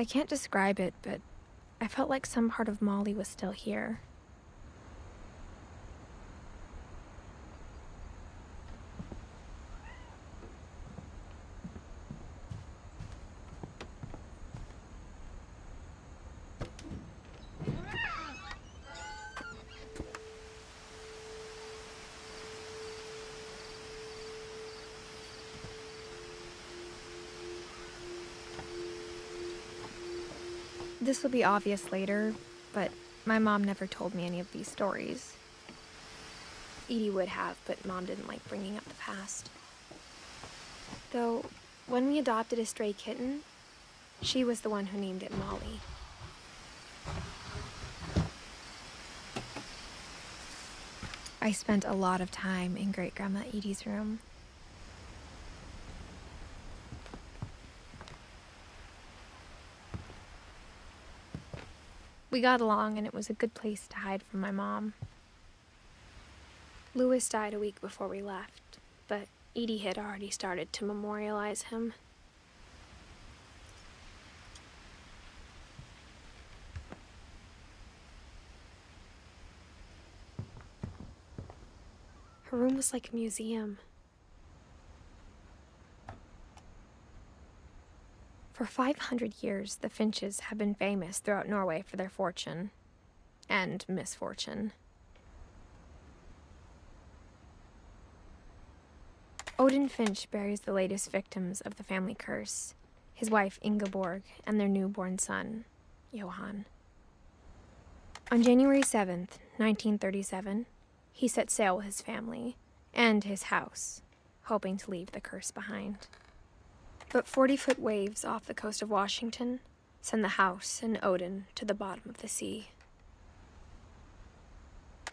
I can't describe it, but I felt like some part of Molly was still here. This will be obvious later, but my mom never told me any of these stories. Edie would have, but Mom didn't like bringing up the past. Though, when we adopted a stray kitten, she was the one who named it Molly. I spent a lot of time in Great-Grandma Edie's room. We got along, and it was a good place to hide from my mom. Louis died a week before we left, but Edie had already started to memorialize him. Her room was like a museum. For 500 years, the Finches have been famous throughout Norway for their fortune and misfortune. Odin Finch buries the latest victims of the family curse, his wife Ingeborg and their newborn son, Johan. On January 7th, 1937, he set sail with his family and his house, hoping to leave the curse behind. But 40-foot waves off the coast of Washington send the house and Odin to the bottom of the sea.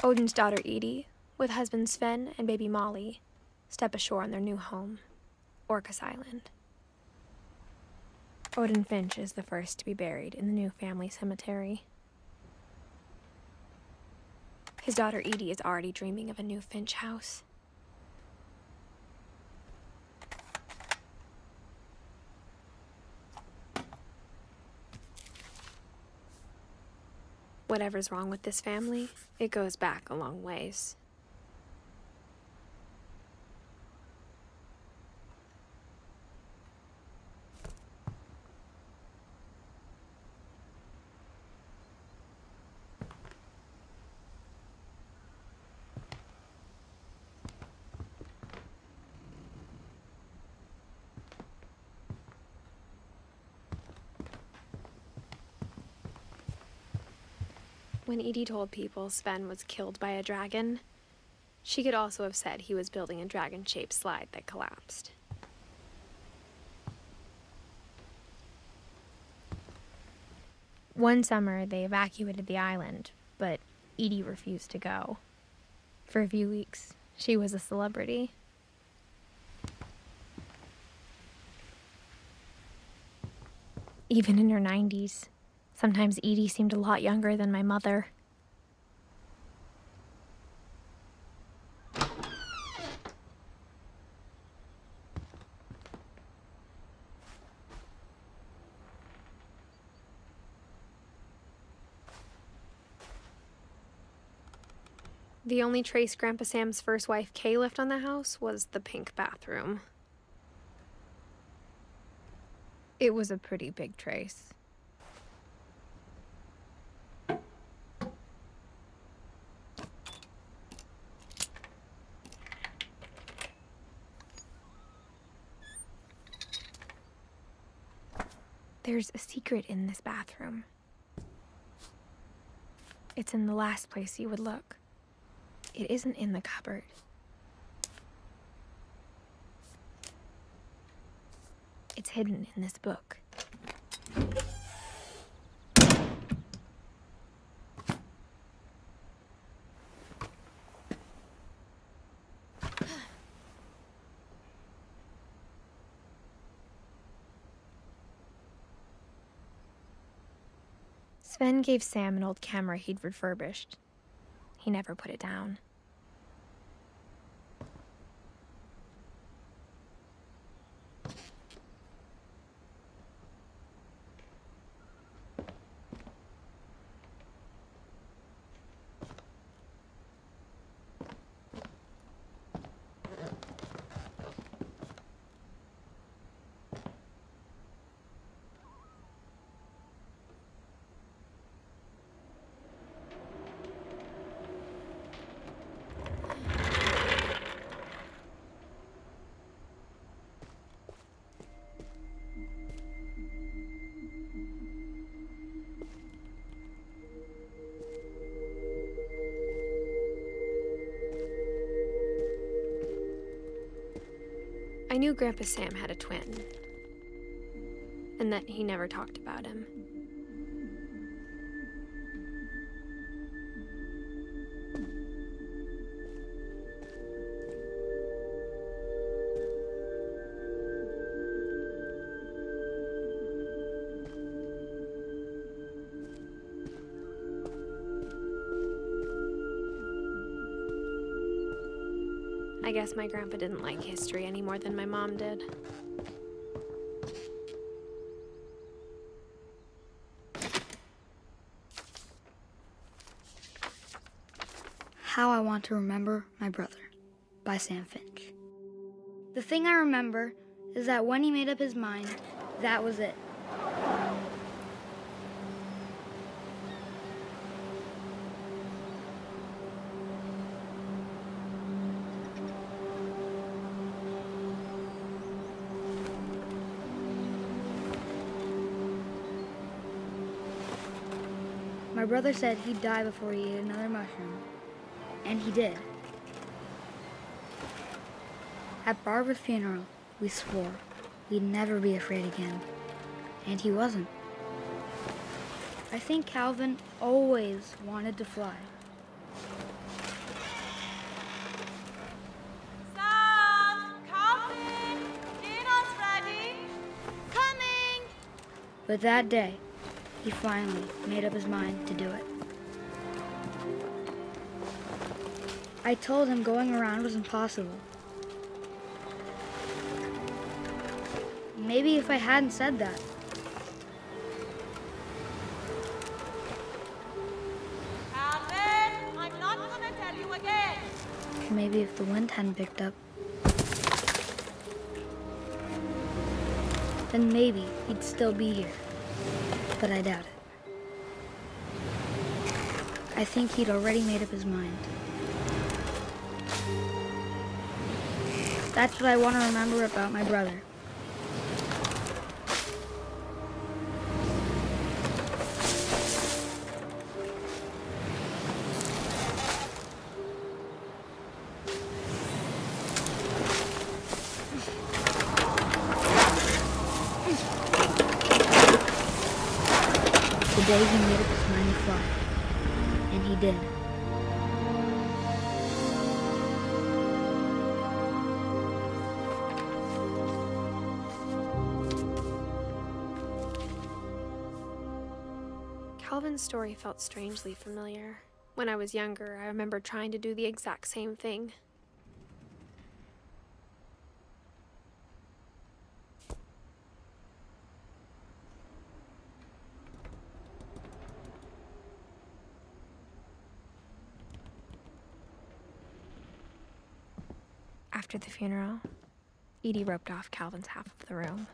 Odin's daughter Edie, with husband Sven and baby Molly, step ashore on their new home, Orcas Island. Odin Finch is the first to be buried in the new family cemetery. His daughter Edie is already dreaming of a new Finch house. Whatever's wrong with this family, it goes back a long ways. When Edie told people Sven was killed by a dragon, she could also have said he was building a dragon-shaped slide that collapsed. One summer, they evacuated the island, but Edie refused to go. For a few weeks, she was a celebrity. Even in her 90s. Sometimes Edie seemed a lot younger than my mother. The only trace Grandpa Sam's first wife Kay left on the house was the pink bathroom. It was a pretty big trace. There's a secret in this bathroom. It's in the last place you would look. It isn't in the cupboard. It's hidden in this book. Sven gave Sam an old camera he'd refurbished. He never put it down. I knew Grandpa Sam had a twin, and that he never talked about him. I guess my grandpa didn't like history any more than my mom did. How I Want to Remember My Brother by Sam Finch. The thing I remember is that when he made up his mind, that was it. My brother said he'd die before he ate another mushroom, and he did. At Barbara's funeral, we swore we'd never be afraid again, and he wasn't. I think Calvin always wanted to fly. Sam! Calvin! Dinner's ready! Coming! But that day, he finally made up his mind to do it. I told him going around was impossible. Maybe if I hadn't said that. Calvin, I'm not gonna tell you again. Maybe if the wind hadn't picked up, then maybe he'd still be here. But I doubt it. I think he'd already made up his mind. That's what I want to remember about my brother. The day he made up his mind to fly. And he did. Calvin's story felt strangely familiar. When I was younger, I remember trying to do the exact same thing. After the funeral, Edie roped off Calvin's half of the room.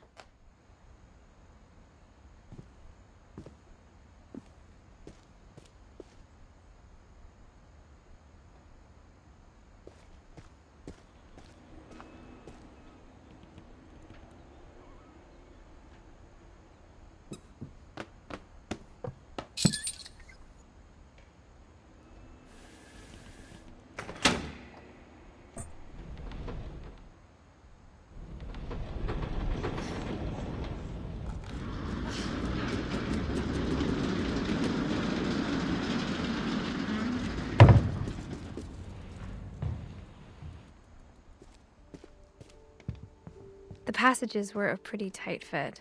The passages were a pretty tight fit.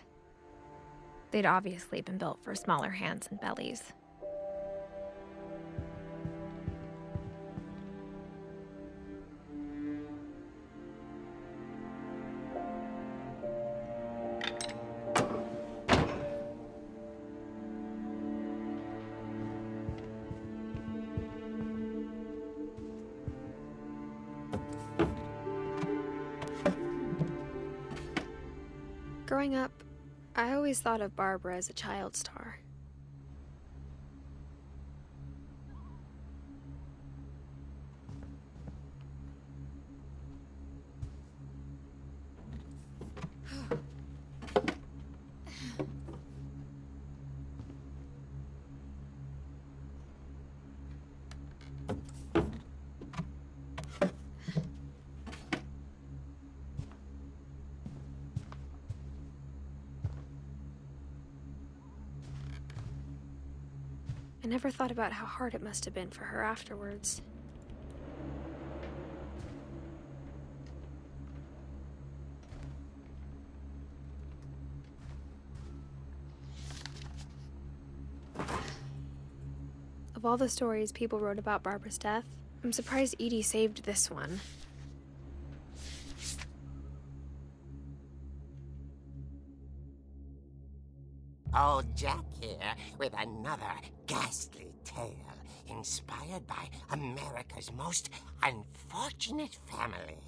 They'd obviously been built for smaller hands and bellies. Growing up, I always thought of Barbara as a child star. I never thought about how hard it must have been for her afterwards. Of all the stories people wrote about Barbara's death, I'm surprised Edie saved this one. Old Jack here with another ghastly tale inspired by America's most unfortunate family.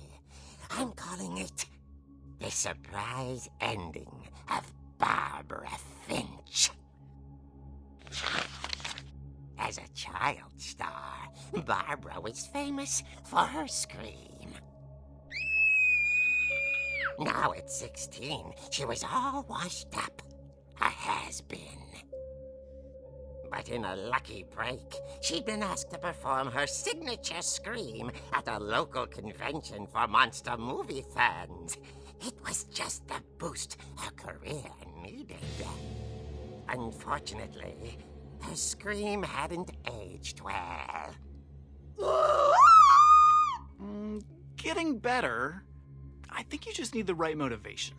I'm calling it The Surprise Ending of Barbara Finch. As a child star, Barbara was famous for her scream. Now at 16, she was all washed up. A has-been. But in a lucky break, she'd been asked to perform her signature scream at a local convention for monster movie fans. It was just the boost her career needed. Unfortunately, her scream hadn't aged well. Getting better. I think you just need the right motivation.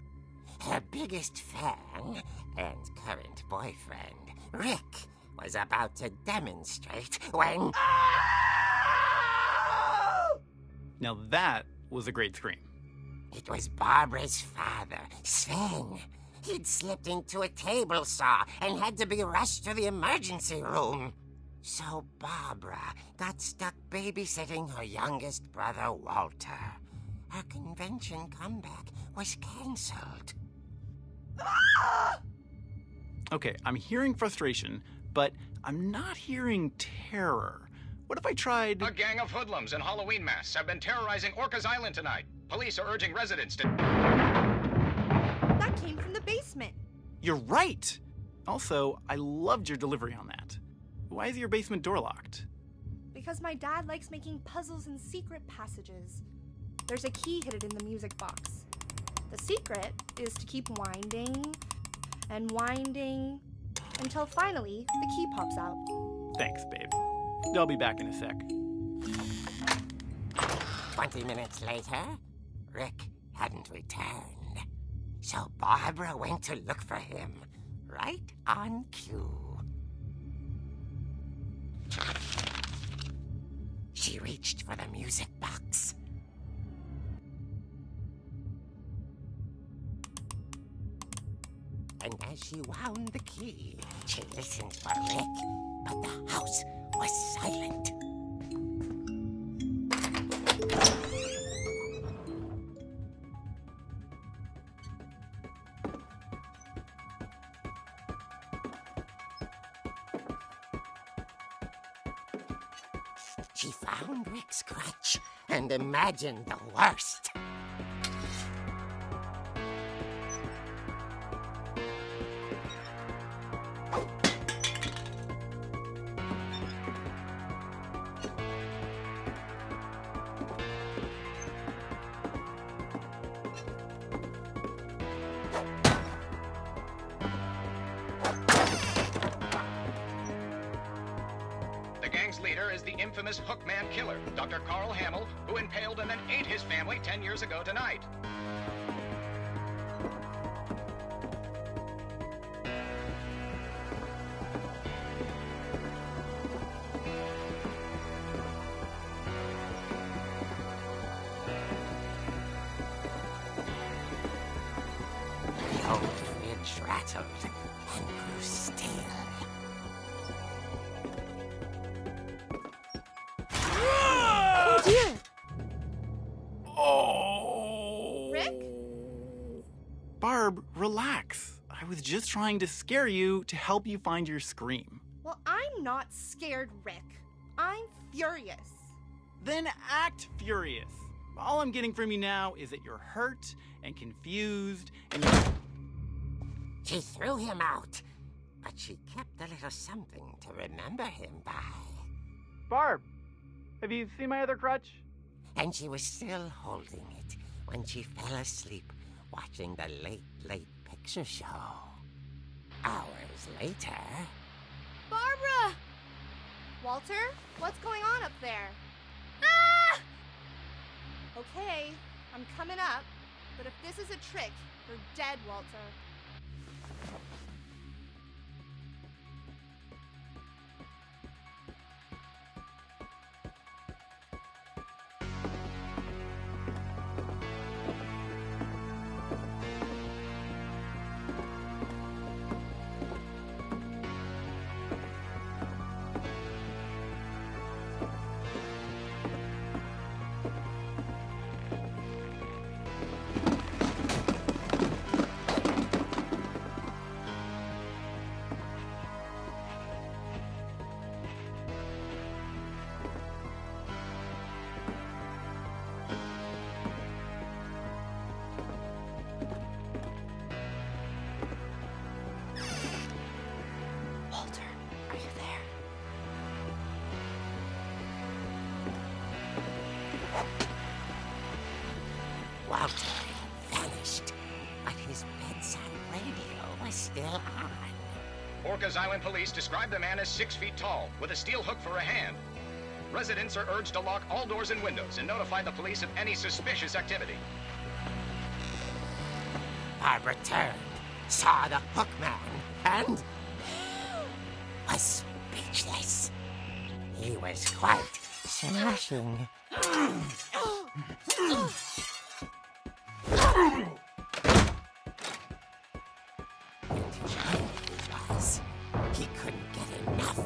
Her biggest fan and current boyfriend, Rick, was about to demonstrate when... Now that was a great scream. It was Barbara's father, Sven. He'd slipped into a table saw and had to be rushed to the emergency room. So Barbara got stuck babysitting her youngest brother, Walter. Her convention comeback was cancelled. Okay, I'm hearing frustration, but I'm not hearing terror. What if I tried... A gang of hoodlums in Halloween masks have been terrorizing Orcas Island tonight. Police are urging residents to... That came from the basement. You're right! Also, I loved your delivery on that. Why is your basement door locked? Because my dad likes making puzzles and secret passages. There's a key hidden in the music box. The secret is to keep winding and winding until finally the key pops out. Thanks, babe. I'll be back in a sec. 20 minutes later, Rick hadn't returned. So Barbara went to look for him, right on cue. She reached for the music box. And as she wound the key, she listened for Rick, but the house was silent. She found Rick's crutch and imagined the worst. The gang's leader is the infamous Hookman killer, Dr. Carl Hamill, who impaled and then ate his family 10 years ago tonight. The old fridge rattled and grew still. Oh dear! Oh! Rick? Barb, relax. I was just trying to scare you to help you find your scream. Well, I'm not scared, Rick. I'm furious. Then act furious. All I'm getting from you now is that you're hurt and confused and you're... She threw him out, but she kept a little something to remember him by. Barb, have you seen my other crutch? And she was still holding it when she fell asleep watching the late picture show. Hours later... Barbara! Walter? What's going on up there? Ah! Okay, I'm coming up, but if this is a trick, you're dead, Walter. Walter had vanished, but his bedside radio was still on. Orcas Island police describe the man as 6 feet tall, with a steel hook for a hand. Residents are urged to lock all doors and windows and notify the police of any suspicious activity. Barbara turned, saw the hook man, and was speechless. He was quite smashing. He couldn't get enough of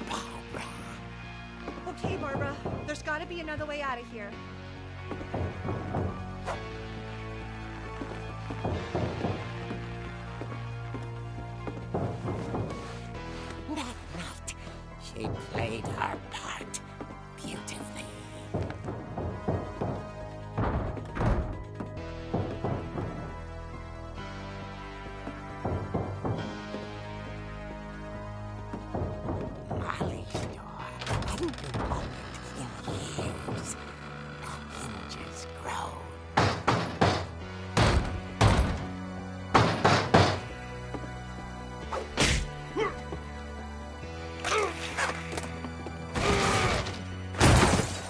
Barbara. Okay, Barbara, there's gotta be another way out of here. That night, she played her part beautifully. Molly's door hadn't been opened in years. The hinges groaned.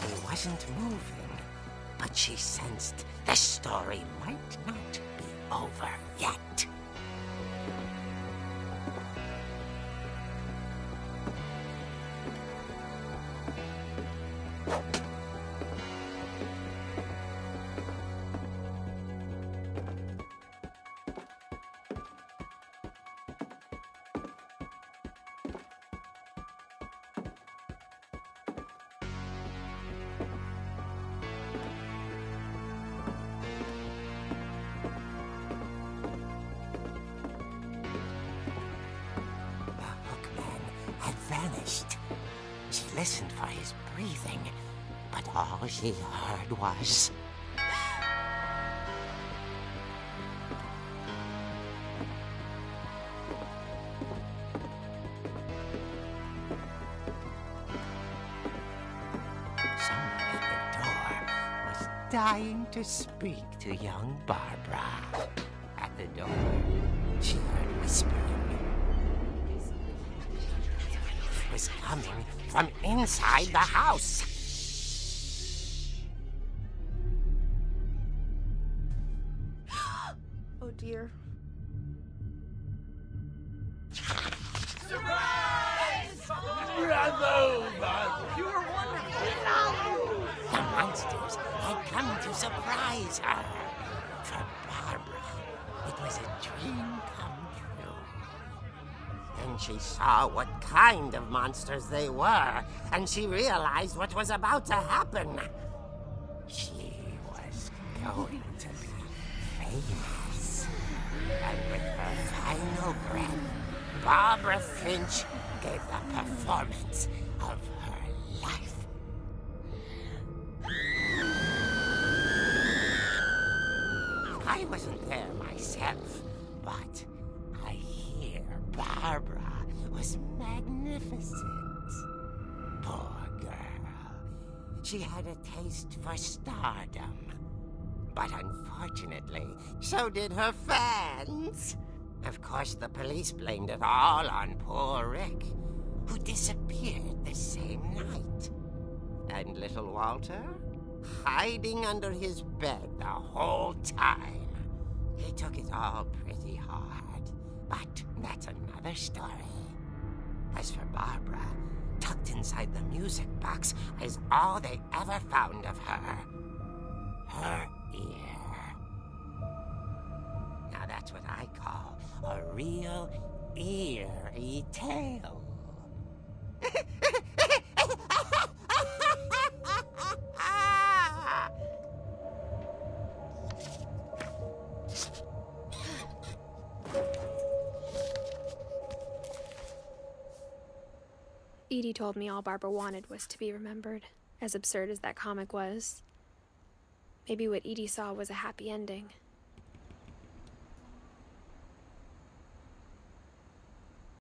He wasn't moving, but she sensed the story might not be over yet. Vanished. She listened for his breathing, but all she heard was... Someone at the door was dying to speak to young Barbara. At the door, she heard whispering. Was coming from inside the house. Oh dear. Surprise! Bravo, Barbara! You were wonderful! The monsters had come to surprise her. For Barbara, it was a dream come true. Then she saw what kind of monsters they were, and she realized what was about to happen. She was going to be famous. And with her final breath, Barbara Finch gave the performance of her life. I wasn't there myself, but I hear Barbara was magnificent. Poor girl. She had a taste for stardom. But unfortunately, so did her fans. Of course, the police blamed it all on poor Rick. who disappeared the same night. And little Walter, hiding under his bed the whole time. He took it all pretty hard, but that's another story. As for Barbara, tucked inside the music box is all they ever found of her. Her ear. Now that's what I call a real eerie tale. Edie told me all Barbara wanted was to be remembered, as absurd as that comic was. Maybe what Edie saw was a happy ending.